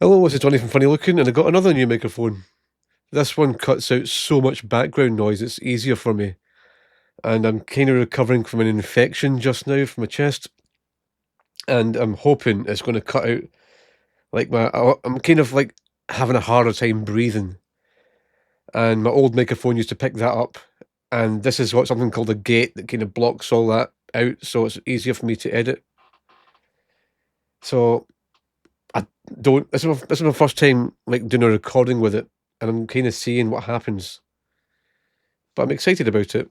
Hello, this is Jonny from Funny Looking, and I got another new microphone. This one cuts out so much background noise, it's easier for me. And I'm kind of recovering from an infection just now from my chest, and I'm hoping it's going to cut out like I'm kind of like having a harder time breathing. And my old microphone used to pick that up, and this has got something called a gate that kind of blocks all that out, so it's easier for me to edit. So I don't. This is my first time like doing a recording with it, and I'm kind of seeing what happens. But I'm excited about it.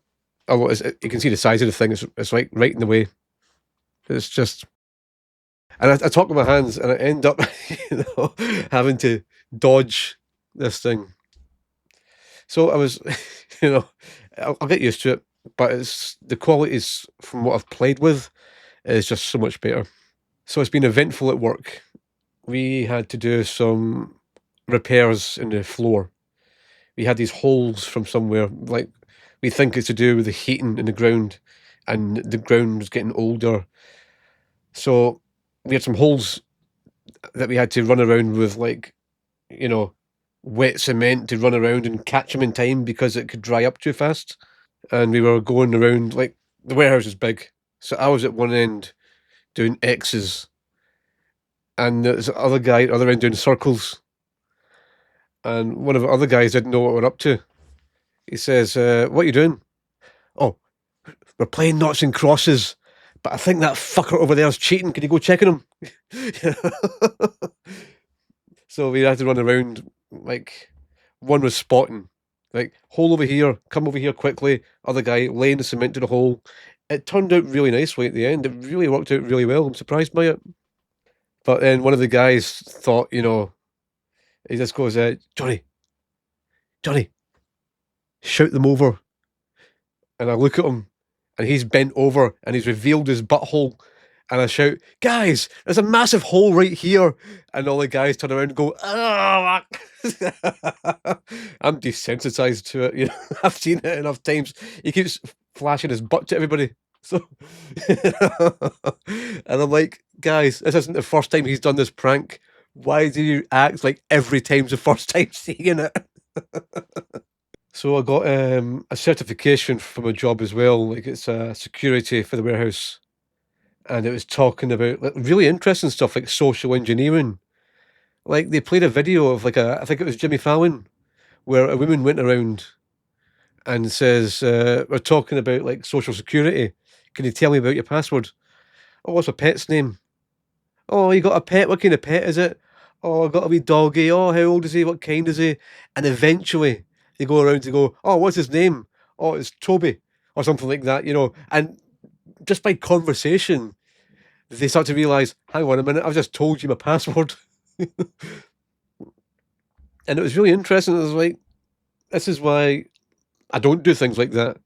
Oh, you can see the size of the thing. It's like right in the way. It's just, and I talk with my hands, and I end up, having to dodge this thing. So I was, you know, I'll get used to it. But it's the qualities from what I've played with is just so much better. So it's been eventful at work. We had to do some repairs in the floor. We had these holes from somewhere, like we think it's to do with the heating in the ground, and the ground was getting older. So we had some holes that we had to run around with, like, you know, wet cement to run around and catch them in time because it could dry up too fast. And we were going around, like, the warehouse is big. So I was at one end doing X's, and there's the other guy at the other end doing circles. And one of the other guys didn't know what we're up to. He says, "What are you doing?" "Oh, we're playing noughts and crosses, but I think that fucker over there is cheating. Can you go check on him?" So we had to run around, like, one was spotting, like, hole over here, come over here quickly. Other guy laying the cement to the hole. It turned out really nicely at the end. It really worked out really well. I'm surprised by it. But then one of the guys thought, he just goes, "Johnny, Johnny, shout them over." And I look at him, and he's bent over, and he's revealed his butthole. And I shout, "Guys, there's a massive hole right here." And all the guys turn around and go, "Oh!" I'm desensitized to it. I've seen it enough times. He keeps flashing his butt to everybody. So, and I'm like, "Guys, this isn't the first time he's done this prank. Why do you act like every time's the first time seeing it?" So I got a certification for my job as well. Like, it's security for the warehouse, and it was talking about, like, really interesting stuff like social engineering. Like, they played a video of, like, I think it was Jimmy Fallon, where a woman went around and says, "We're talking about, like, social security. Can you tell me about your password?" "Oh, what's a pet's name?" "Oh, you got a pet? What kind of pet is it?" "Oh, I got a wee doggy." "Oh, how old is he? What kind is he?" And eventually they go around to go, "Oh, what's his name?" "Oh, it's Toby," or something like that. And just by conversation, they start to realize, hang on a minute, I've just told you my password. And it was really interesting. It was like, this is why I don't do things like that.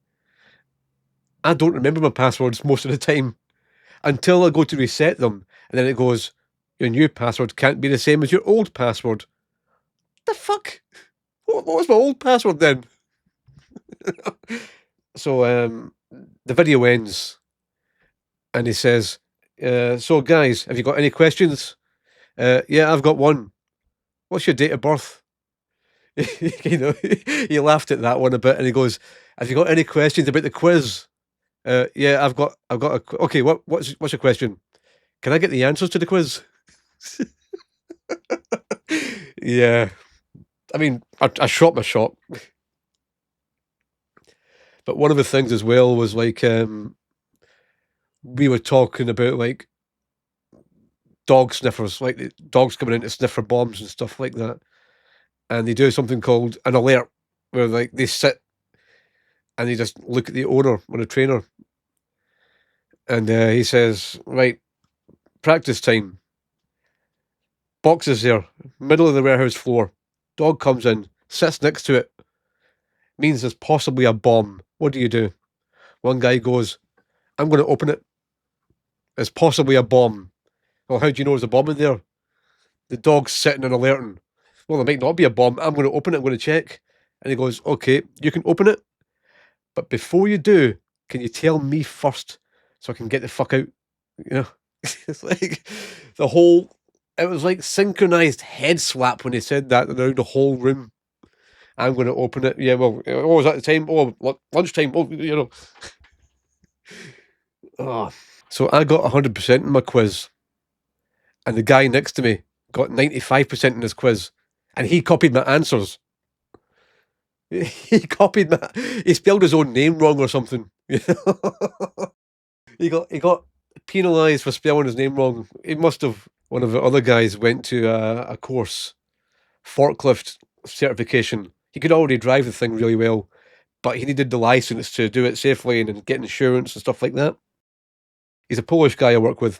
I don't remember my passwords most of the time until I go to reset them. And then it goes, "Your new password can't be the same as your old password." The fuck? What was my old password then? So the video ends, and he says, "So guys, have you got any questions?" "Yeah, I've got one. What's your date of birth?" you know, he laughed at that one a bit, and he goes, "Have you got any questions about the quiz?" Yeah, I've got okay. What's your question? Can I get the answers to the quiz?" Yeah, I mean, I shot my shot, but one of the things as well was, like, we were talking about, like, dog sniffers, like the dogs coming in to sniff for bombs and stuff like that, and they do something called an alert, where, like, they sit and they just look at the owner or the trainer, and he says, "Right, practice time. Box is there, middle of the warehouse floor. Dog comes in, sits next to it. Means there's possibly a bomb. What do you do?" One guy goes, "I'm going to open it. There's possibly a bomb." "Well, how do you know there's a bomb in there?" "The dog's sitting and alerting." "Well, there might not be a bomb. I'm going to open it. I'm going to check." And he goes, "Okay, you can open it. But before you do, can you tell me first so I can get the fuck out?" You know? It's like the whole It was like synchronized head slap when he said that around the whole room. I'm going to open it. Yeah, well, was that the time? Oh, lunchtime. Oh, Oh. So I got 100% in my quiz, and the guy next to me got 95% in his quiz, and he copied my answers. He copied my. He spelled his own name wrong or something. He got penalised for spelling his name wrong. He must have. One of the other guys went to a course, forklift certification. He could already drive the thing really well, but he needed the license to do it safely and get insurance and stuff like that. He's a Polish guy I work with,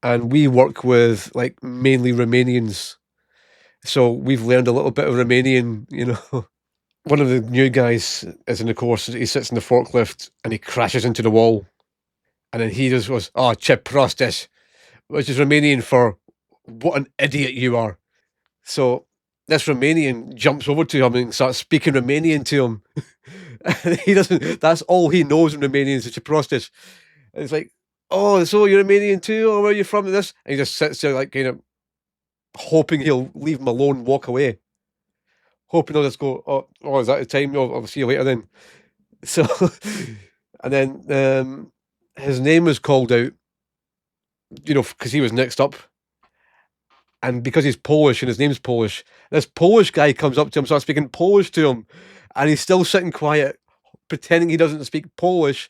and we work with like mainly Romanians. So we've learned a little bit of Romanian. One of the new guys is in the course. He sits in the forklift and he crashes into the wall, and then he just goes, "Oh, ce prostes," which is Romanian for "what an idiot you are." So this Romanian jumps over to him and starts speaking Romanian to him. And he doesn't. That's all he knows in Romanian is ce prostes. And it's like, "Oh, so you're Romanian too? Or where are you from?" And this, and he just sits there like kind of hoping he'll leave him alone, walk away. Hoping he'll just go, "Oh, is that the time? I'll see you later then." So, and then his name was called out, because he was next up. And because he's Polish and his name's Polish, this Polish guy comes up to him, starts speaking Polish to him, and he's still sitting quiet, pretending he doesn't speak Polish,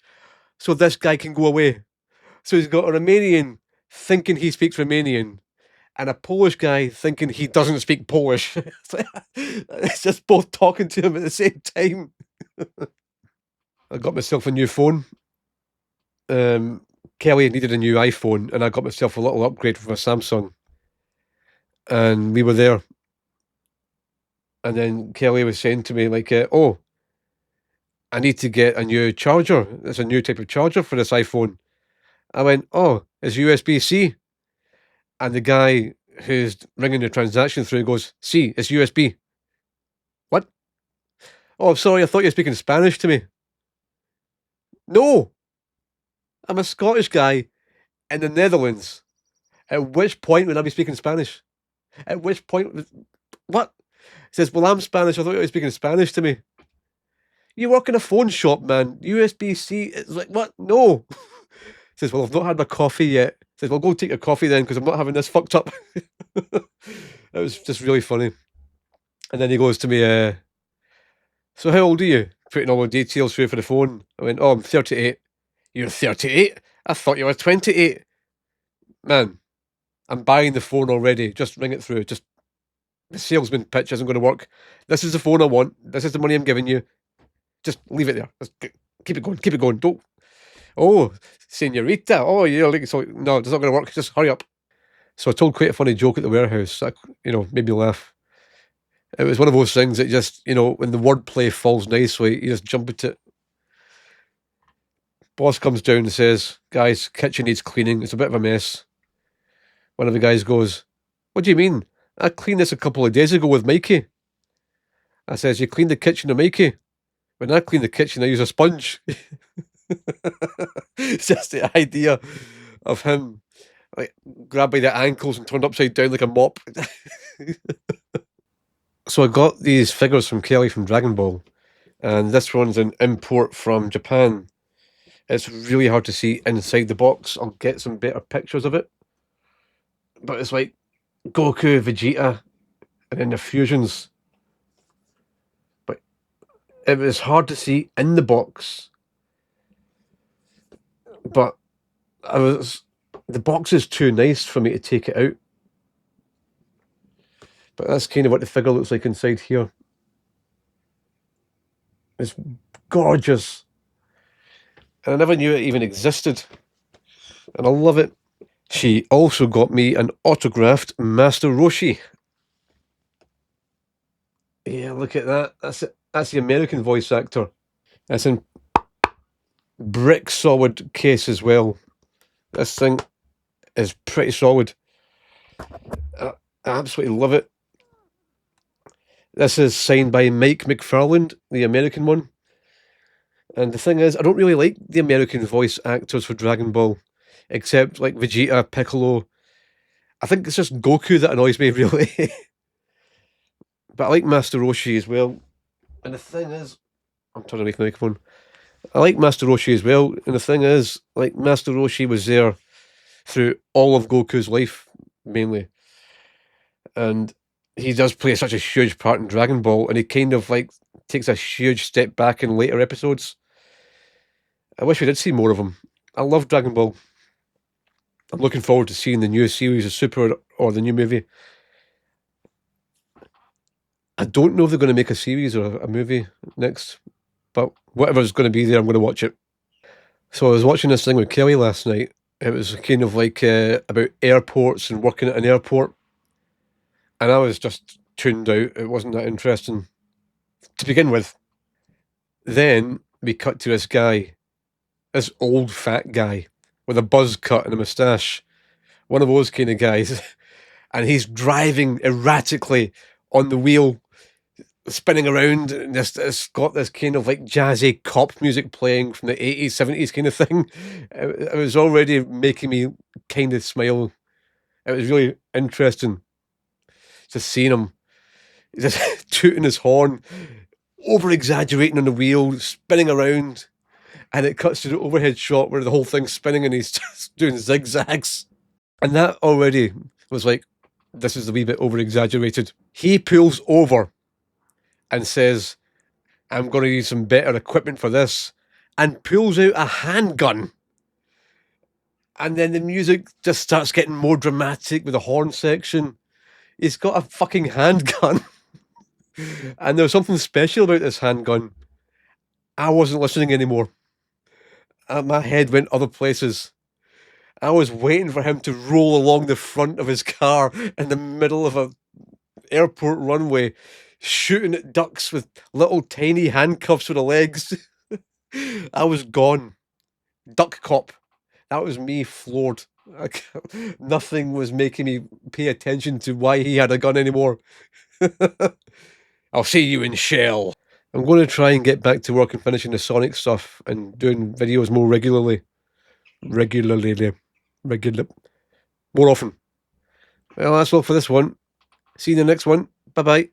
so this guy can go away. So he's got a Romanian thinking he speaks Romanian, and a Polish guy thinking he doesn't speak Polish. It's just both talking to him at the same time. I got myself a new phone. Kelly needed a new iPhone, and I got myself a little upgrade from a Samsung. And we were there. And then Kelly was saying to me, like, "Oh, I need to get a new charger. There's a new type of charger for this iPhone." I went, "Oh, it's USB-C." And the guy who's ringing the transaction through goes, "C, it's USB." What? "Oh, I'm sorry, I thought you were speaking Spanish to me." No, I'm a Scottish guy in the Netherlands. At which point would I be speaking Spanish? At which point? What? He says, "Well, I'm Spanish. I thought you were speaking Spanish to me." "You work in a phone shop, man. USB-C." It's like, what? No. He says, "Well, I've not had my coffee yet." He says, "Well, go take your coffee then, because I'm not having this fucked up." It was just really funny. And then he goes to me, "So how old are you?" Putting all the details through for the phone. I went, "Oh, I'm 38. "You're 38? I thought you were 28. "Man, I'm buying the phone already. Just ring it through. Just the salesman pitch isn't going to work. This is the phone I want. This is the money I'm giving you. Just leave it there. Just keep it going. Keep it going. Don't. Oh, senorita. Oh, you're like, so no, it's not going to work. Just hurry up." So I told quite a funny joke at the warehouse. That, made me laugh. It was one of those things that just, when the wordplay falls nicely, you just jump at it. Boss comes down and says, "Guys, kitchen needs cleaning. It's a bit of a mess." One of the guys goes, "What do you mean? I cleaned this a couple of days ago with Mikey." I says, "You cleaned the kitchen with Mikey? When I clean the kitchen, I use a sponge." It's just the idea of him like grabbed by the ankles and turned upside down like a mop. So I got these figures from Kelly from Dragon Ball, and this one's an import from Japan. It's really hard to see inside the box. I'll get some better pictures of it. But it's like Goku, Vegeta, and then the fusions. But it was hard to see in the box. But the box is too nice for me to take it out. But that's kind of what the figure looks like inside here. It's gorgeous. And I never knew it even existed. And I love it. She also got me an autographed Master Roshi. Yeah, look at that. That's it. That's the American voice actor. That's in brick solid case as well. This thing is pretty solid. I absolutely love it. This is signed by Mike McFarland, the American one. And the thing is, I don't really like the American voice actors for Dragon Ball, except like Vegeta, Piccolo. I think it's just Goku that annoys me, really. But I like Master Roshi as well. And the thing is, I'm turning away from the microphone. I like Master Roshi as well. And the thing is, like, Master Roshi was there through all of Goku's life, mainly. And he does play such a huge part in Dragon Ball, and he kind of like takes a huge step back in later episodes. I wish we did see more of him. I love Dragon Ball. I'm looking forward to seeing the new series of Super or the new movie. I don't know if they're going to make a series or a movie next, but whatever's going to be there, I'm going to watch it. So I was watching this thing with Kelly last night. It was kind of like about airports and working at an airport, and I was just tuned out. It wasn't that interesting to begin with. Then we cut to this guy, this old fat guy with a buzz cut and a moustache, one of those kind of guys, and he's driving erratically on the wheel, spinning around, and it's got this kind of like jazzy cop music playing from the 80s, 70s kind of thing. It was already making me kind of smile. It was really interesting just seeing him just tooting his horn, over exaggerating on the wheel, spinning around, and it cuts to the overhead shot where the whole thing's spinning and he's just doing zigzags. And that already was like, this is a wee bit over exaggerated. He pulls over and says, I'm going to use some better equipment for this, and pulls out a handgun. And then the music just starts getting more dramatic with the horn section. He's got a fucking handgun. And there was something special about this handgun. I wasn't listening anymore. My head went other places. I was waiting for him to roll along the front of his car in the middle of a airport runway, shooting at ducks with little tiny handcuffs for the legs. I was gone. Duck cop. That was me floored. Nothing was making me pay attention to why he had a gun anymore. I'll see you in Shell. I'm going to try and get back to work and finishing the Sonic stuff and doing videos more regularly. More often. Well, that's all for this one. See you in the next one. Bye bye.